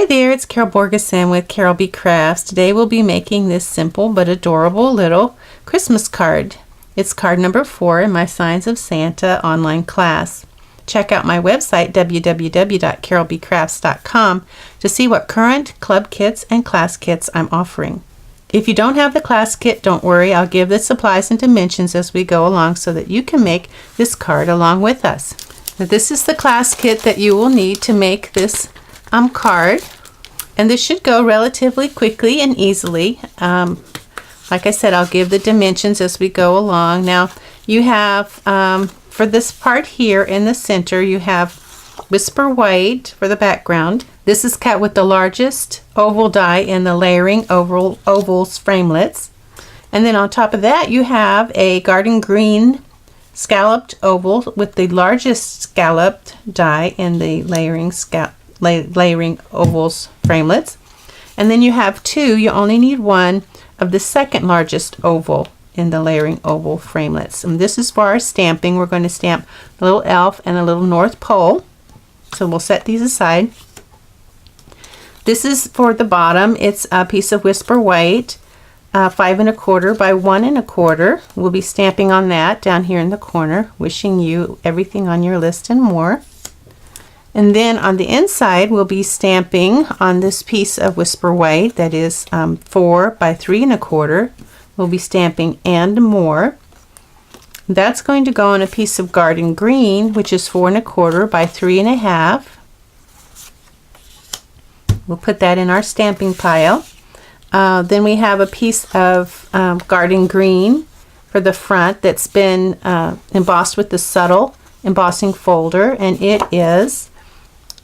Hi there, it's Carol Borgeson with Carol B Crafts. Today we'll be making this simple but adorable little Christmas card. It's card number 4 in my Signs of Santa online class. Check out my website www.carolbcrafts.com to see what current club kits and class kits I'm offering. If you don't have the class kit, don't worry, I'll give the supplies and dimensions as we go along so that you can make this card along with us. Now, this is the class kit that you will need to make this card, and this should go relatively quickly and easily. Like I said, I'll give the dimensions as we go along. Now you have for this part here in the center, you have Whisper White for the background. This is cut with the largest oval die in the layering ovals framelits, and then on top of that you have a garden green scalloped oval with the largest scalloped die in the layering ovals framelits, and then you have two, you only need one, of the second largest oval in the layering oval framelits. And this is for our stamping. We're going to stamp a little elf and a little North Pole, so we'll set these aside. This is for the bottom. It's a piece of Whisper White, 5 1/4 by 1 1/4. We'll be stamping on that down here in the corner, wishing you everything on your list and more. And then on the inside, we'll be stamping on this piece of Whisper White that is 4 by 3 1/4. We'll be stamping and more. That's going to go on a piece of garden green, which is 4 1/4 by 3 1/2. We'll put that in our stamping pile. Then we have a piece of garden green for the front that's been embossed with the subtle embossing folder, and it is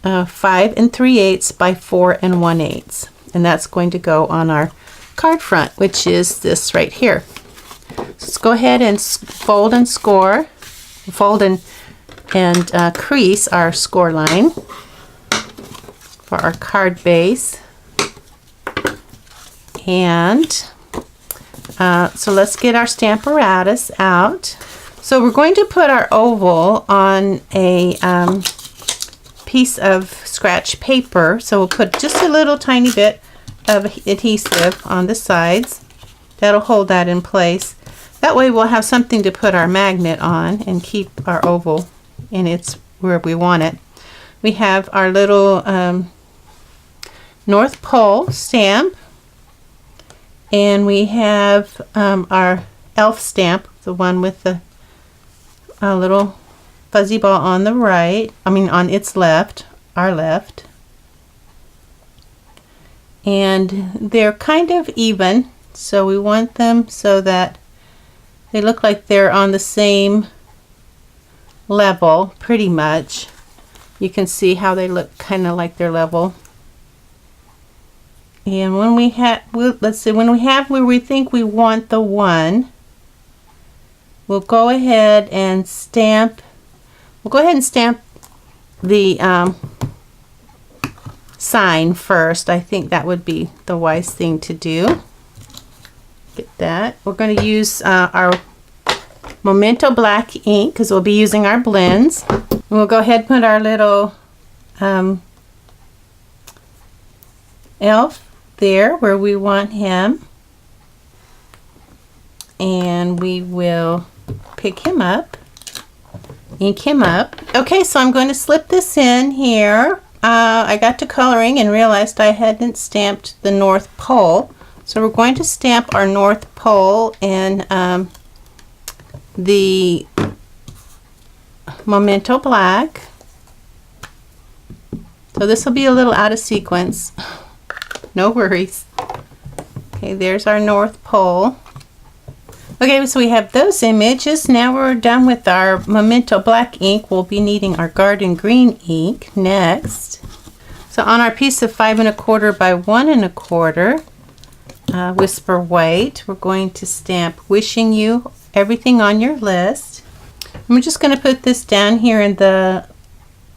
5 3/8 by 4 1/8, and that's going to go on our card front, which is this right here. So let's go ahead and fold and crease our score line for our card base. And so let's get our Stamparatus out. So we're going to put our oval on a piece of scratch paper. So we'll put just a little tiny bit of adhesive on the sides. That'll hold that in place. That way we'll have something to put our magnet on and keep our oval in its where we want it. We have our little North Pole stamp, and we have our elf stamp, the one with the little fuzzy ball on the right, on its left, our left. And they're kind of even, so we want them so that they look like they're on the same level, pretty much. You can see how they look kind of like they're level. And when we have, let's see, when we have where we think we want the one, we'll go ahead and stamp. We'll go ahead and stamp the sign first. I think that would be the wise thing to do. Get that. We're going to use our Memento black ink because we'll be using our blends. And we'll go ahead and put our little elf there where we want him, and we will pick him up, ink him up. Okay, so I'm going to slip this in here. I got to coloring and realized I hadn't stamped the North Pole, so we're going to stamp our North Pole in the Memento black. So this will be a little out of sequence. No worries. Okay, there's our North Pole. Okay, so we have those images. Now we're done with our Memento black ink. We'll be needing our garden green ink next. So on our piece of 5 1/4 by 1 1/4 Whisper White, we're going to stamp wishing you everything on your list. I'm just going to put this down here in the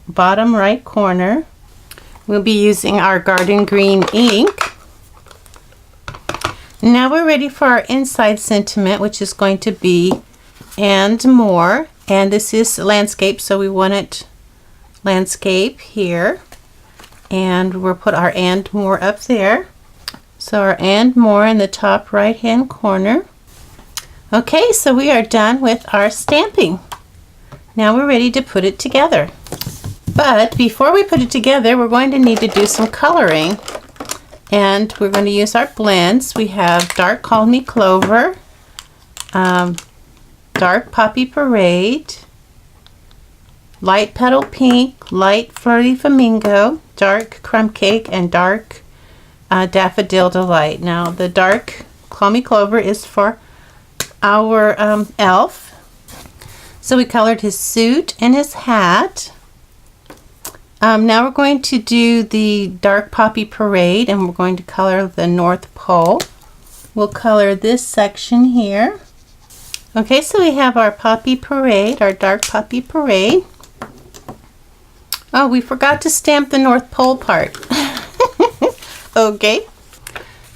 bottom right corner. We'll be using our garden green ink. Now we're ready for our inside sentiment, which is going to be and more. And this is landscape, so we want it landscape here. And we'll put our "and more" up there. So our "and more" in the top right hand corner. Okay, so we are done with our stamping. Now we're ready to put it together. But before we put it together, we're going to need to do some coloring. And we're going to use our blends. We have Dark Call Me Clover, Dark Poppy Parade, Light Petal Pink, Light Flirty Flamingo, Dark Crumb Cake, and Dark Daffodil Delight. Now the Dark Call Me Clover is for our elf. So we colored his suit and his hat. Now we're going to do the Dark Poppy Parade, and we're going to color the North Pole. We'll color this section here. Okay, so we have our Poppy Parade, our Dark Poppy Parade. Oh, we forgot to stamp the North Pole part. Okay.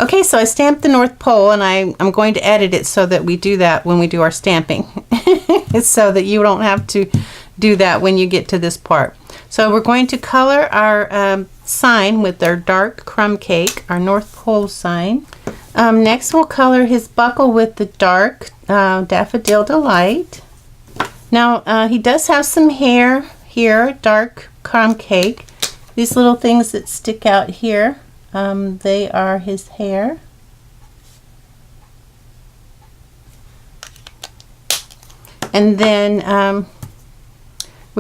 Okay, so I stamped the North Pole, and I'm going to edit it so that we do that when we do our stamping. So that you don't have to do that when you get to this part. So we're going to color our sign with our Dark Crumb Cake, our North Pole sign. Next we'll color his buckle with the Dark Daffodil Delight. Now he does have some hair here, Dark Crumb Cake. These little things that stick out here, they are his hair. And then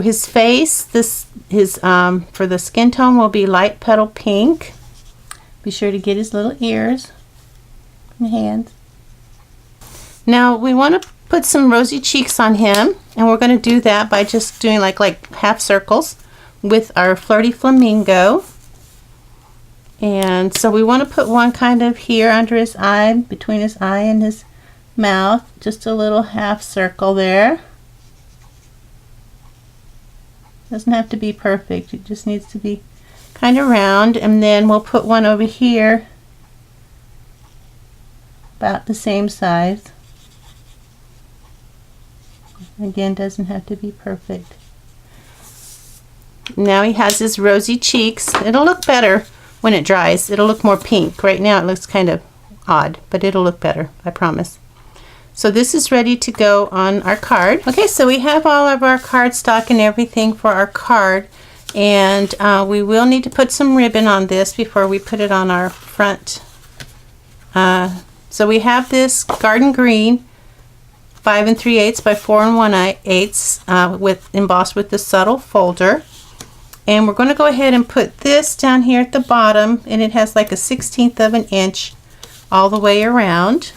his face, for the skin tone will be Light Petal Pink. Be sure to get his little ears and hands. Now we want to put some rosy cheeks on him, and we're going to do that by just doing like half circles with our Flirty Flamingo. And so we want to put one kind of here under his eye, between his eye and his mouth, just a little half circle there. Doesn't have to be perfect, it just needs to be kind of round. And then we'll put one over here about the same size. Again, doesn't have to be perfect. Now he has his rosy cheeks. It'll look better when it dries. It'll look more pink. Right now it looks kind of odd, but it'll look better, I promise. So this is ready to go on our card. Okay, so we have all of our cardstock and everything for our card, and we will need to put some ribbon on this before we put it on our front. So we have this garden green 5 3/8 by 4 1/8 with embossed with the subtle folder, and we're going to go ahead and put this down here at the bottom, and it has like a 1/16 of an inch all the way around.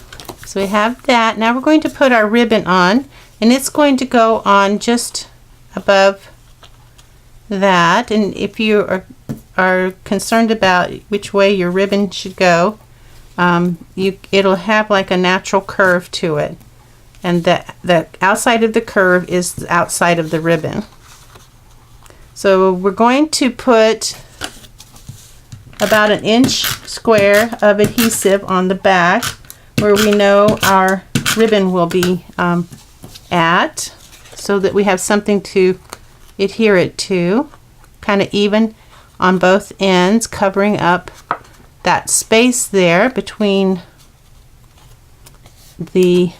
So we have that. Now we're going to put our ribbon on, and it's going to go on just above that. And if you are concerned about which way your ribbon should go, it'll have like a natural curve to it, and the outside of the curve is the outside of the ribbon. So we're going to put about 1 inch square of adhesive on the back where we know our ribbon will be at, so that we have something to adhere it to, kind of even on both ends, covering up that space there between the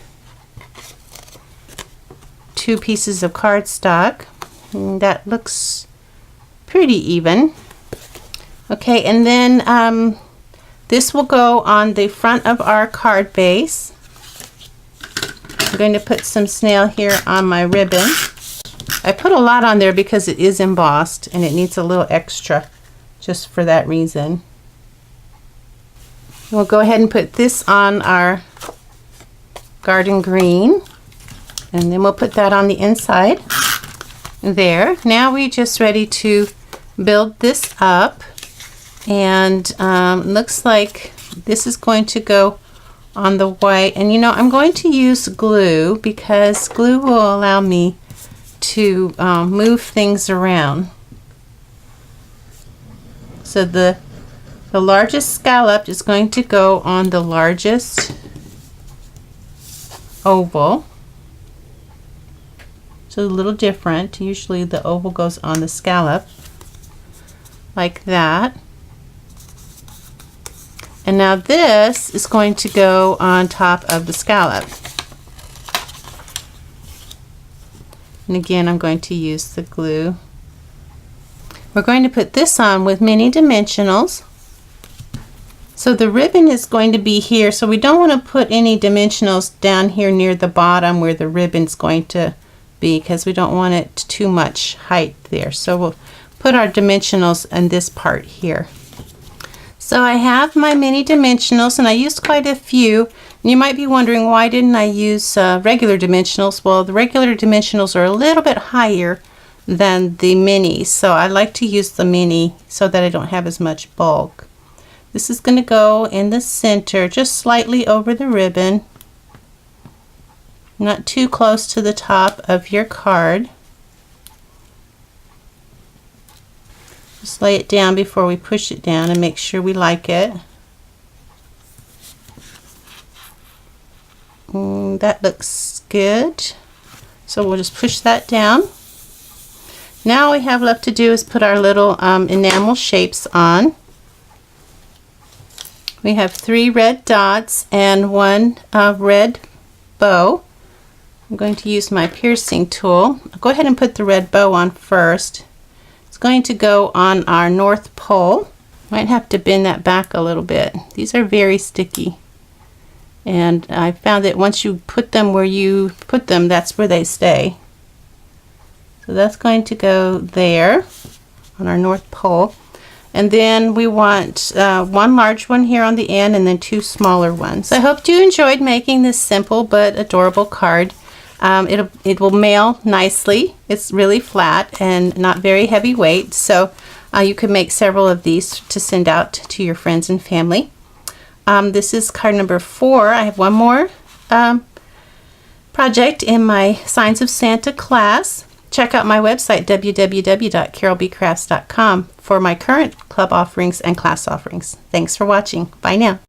two pieces of cardstock. And that looks pretty even. Okay, and then this will go on the front of our card base. I'm going to put some snail here on my ribbon. I put a lot on there because it is embossed and it needs a little extra just for that reason. We'll go ahead and put this on our garden green, and then we'll put that on the inside there. Now we're just ready to build this up, and looks like this is going to go on the white. And you know, I'm going to use glue because glue will allow me to move things around. So the largest scallop is going to go on the largest oval. So a little different. Usually the oval goes on the scallop. like that. And now this is going to go on top of the scallop. And again, I'm going to use the glue. We're going to put this on with mini dimensionals. So the ribbon is going to be here, so we don't want to put any dimensionals down here near the bottom where the ribbon's going to be, because we don't want it too much height there. So we'll put our dimensionals in this part here. So I have my mini dimensionals, and I used quite a few. And you might be wondering, why didn't I use regular dimensionals? Well, the regular dimensionals are a little bit higher than the minis, so I like to use the mini so that I don't have as much bulk. This is going to go in the center, just slightly over the ribbon, not too close to the top of your card. Just lay it down before we push it down and make sure we like it. That looks good. So we'll just push that down. Now all we have left to do is put our little enamel shapes on. We have 3 red dots and 1 red bow. I'm going to use my piercing tool. I'll go ahead and put the red bow on first. It's going to go on our North Pole. Might have to bend that back a little bit. These are very sticky. And I found that once you put them where you put them, that's where they stay. So that's going to go there on our North Pole. And then we want 1 large one here on the end and then 2 smaller ones. I hope you enjoyed making this simple but adorable card. It will mail nicely. It's really flat and not very heavy weight, so you can make several of these to send out to your friends and family. This is card number 4. I have one more project in my Signs of Santa class. Check out my website, www.carolbcrafts.com, for my current club offerings and class offerings. Thanks for watching. Bye now.